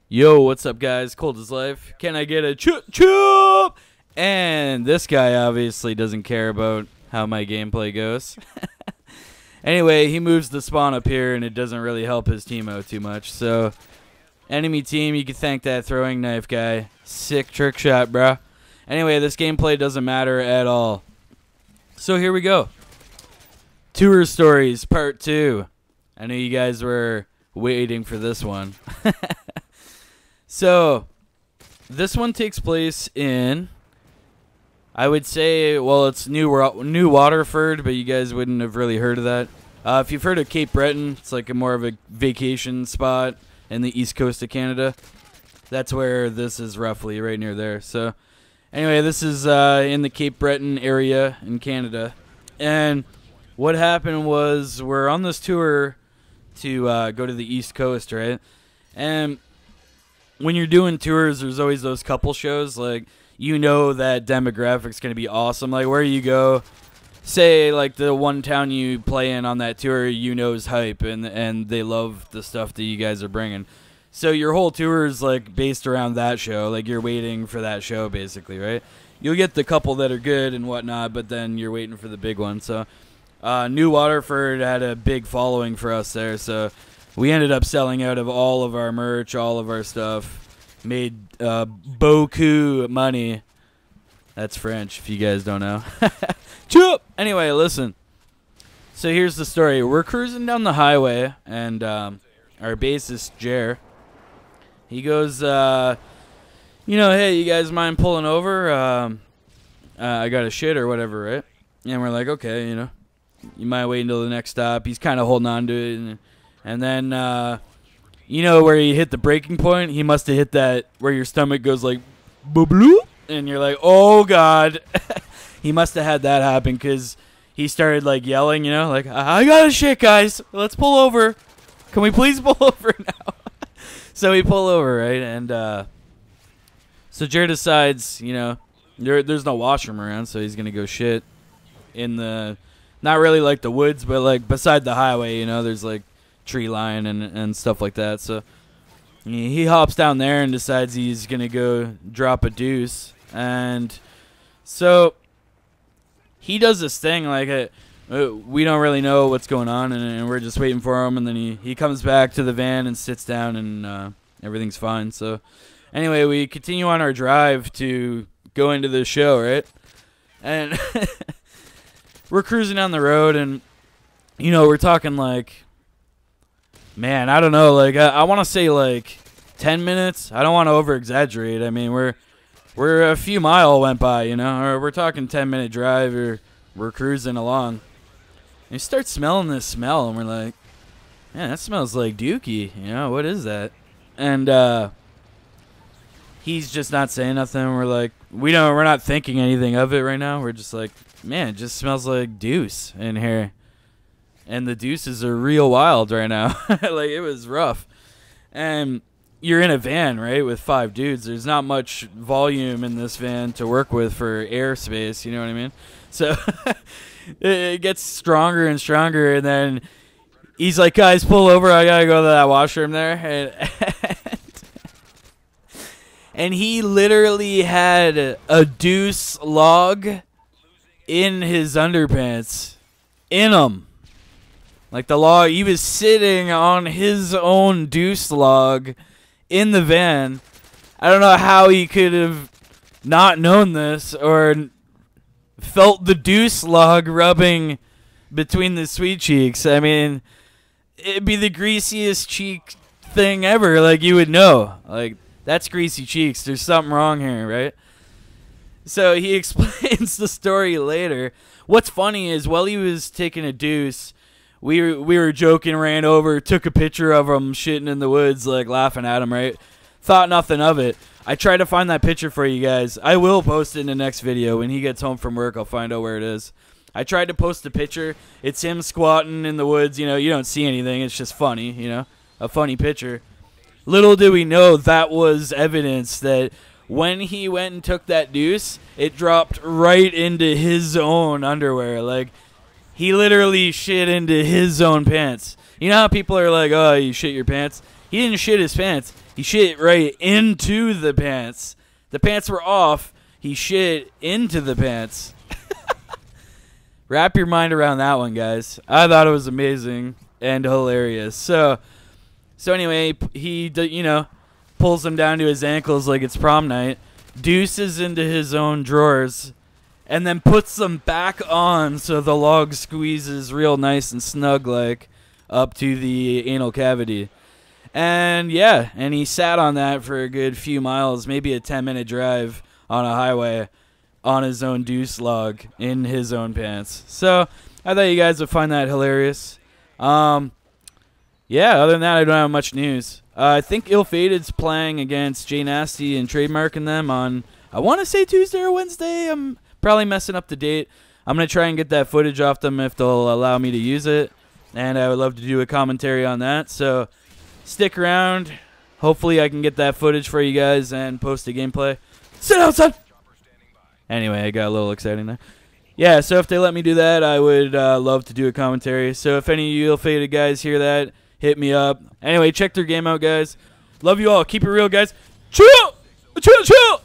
Yo, what's up, guys? Cold as life. Can I get a chup? And this guy obviously doesn't care about how my gameplay goes. Anyway, he moves the spawn up here, and it doesn't really help his team out too much. So, enemy team, you can thank that throwing knife guy. Sick trick shot, bruh. Anyway, this gameplay doesn't matter at all. So here we go. Tour Stories Part 2. I know you guys were waiting for this one. So, this one takes place in, I would say, well, it's New Waterford, but you guys wouldn't have really heard of that. If you've heard of Cape Breton, it's like more of a vacation spot in the east coast of Canada. That's where this is roughly, right near there. So, anyway, this is in the Cape Breton area in Canada. And what happened was we're on this tour to go to the east coast, right? And when you're doing tours, there's always those couple shows, like, you know that demographic's going to be awesome. Like, where you go, say, like, the one town you play in on that tour, you know is hype, and they love the stuff that you guys are bringing. So your whole tour is, like, based around that show. Like, you're waiting for that show, basically, right? You'll get the couple that are good and whatnot, but then you're waiting for the big one. So New Waterford had a big following for us there, so we ended up selling out of all of our merch, all of our stuff. Made beaucoup money. That's French, if you guys don't know. Chup! Anyway, listen. So here's the story. We're cruising down the highway, and our bassist, Jer, he goes, you know, hey, you guys mind pulling over? I got a shit or whatever, right? And we're like, okay, you know, you might wait until the next stop. He's kind of holding on to it, and then, you know, where you hit the breaking point, he must have hit that where your stomach goes like, boop, and you're like, oh, God. He must have had that happen because he started, like, yelling, you know, like, I got a shit, guys. Let's pull over. Can we please pull over now? So we pull over, right? And so Jared decides, you know, there's no washroom around, so he's going to go shit in the, not really like the woods, but, like, beside the highway, you know, there's, like, tree line and stuff like that. So he hops down there and decides he's gonna go drop a deuce, and so he does this thing like we don't really know what's going on, and we're just waiting for him, and then he comes back to the van and sits down, and everything's fine. So anyway, we continue on our drive to go into the show, right? And we're cruising down the road, and you know, we're talking like, man, I don't know. Like, I want to say like 10 minutes. I don't want to over-exaggerate. I mean, we're a few mile went by, you know, or we're talking 10-minute drive, or we're cruising along. And you start smelling this smell, and we're like, man, that smells like dookie. You know, what is that? And he's just not saying nothing. We're like, we're not thinking anything of it right now. We're just like, man, it just smells like deuce in here. And the deuces are real wild right now. Like, it was rough. And you're in a van, right, with 5 dudes. There's not much volume in this van to work with for airspace, you know what I mean? So it gets stronger and stronger, and then he's like, guys, pull over. I got to go to that washroom there. And he literally had a deuce log in his underpants. In him. Like, the log, he was sitting on his own deuce log in the van. I don't know how he could have not known this or felt the deuce log rubbing between the sweet cheeks. I mean, it'd be the greasiest cheek thing ever. Like, you would know. Like, that's greasy cheeks. There's something wrong here, right? So he explains the story later. What's funny is while he was taking a deuce, we were joking, ran over, took a picture of him shitting in the woods, like laughing at him, right? Thought nothing of it. I tried to find that picture for you guys. I will post it in the next video. When he gets home from work, I'll find out where it is. I tried to post the picture. It's him squatting in the woods. You know, you don't see anything. It's just funny, you know, a funny picture. Little do we know that was evidence that when he went and took that deuce, it dropped right into his own underwear. Like, he literally shit into his own pants. You know how people are like, oh, you shit your pants? He didn't shit his pants. He shit right into the pants. The pants were off. He shit into the pants. Wrap your mind around that one, guys. I thought it was amazing and hilarious. So anyway, he pulls him down to his ankles like it's prom night, deuces into his own drawers, and then puts them back on so the log squeezes real nice and snug like up to the anal cavity. And yeah, and he sat on that for a good few miles, maybe a 10-minute drive on a highway on his own deuce log in his own pants. So I thought you guys would find that hilarious. Yeah, other than that, I don't have much news. I think FaTeD's playing against jnasty and oTradeMark and them on, I want to say Tuesday or Wednesday. I'm probably messing up the date. I'm going to try and get that footage off them if they'll allow me to use it. And I would love to do a commentary on that. So stick around. Hopefully I can get that footage for you guys and post a gameplay. Sit down, son! Anyway, I got a little exciting there. Yeah, so if they let me do that, I would love to do a commentary. So if any of you FaTeD guys hear that, hit me up. Anyway, check their game out, guys. Love you all. Keep it real, guys. Chill! Chill, chill!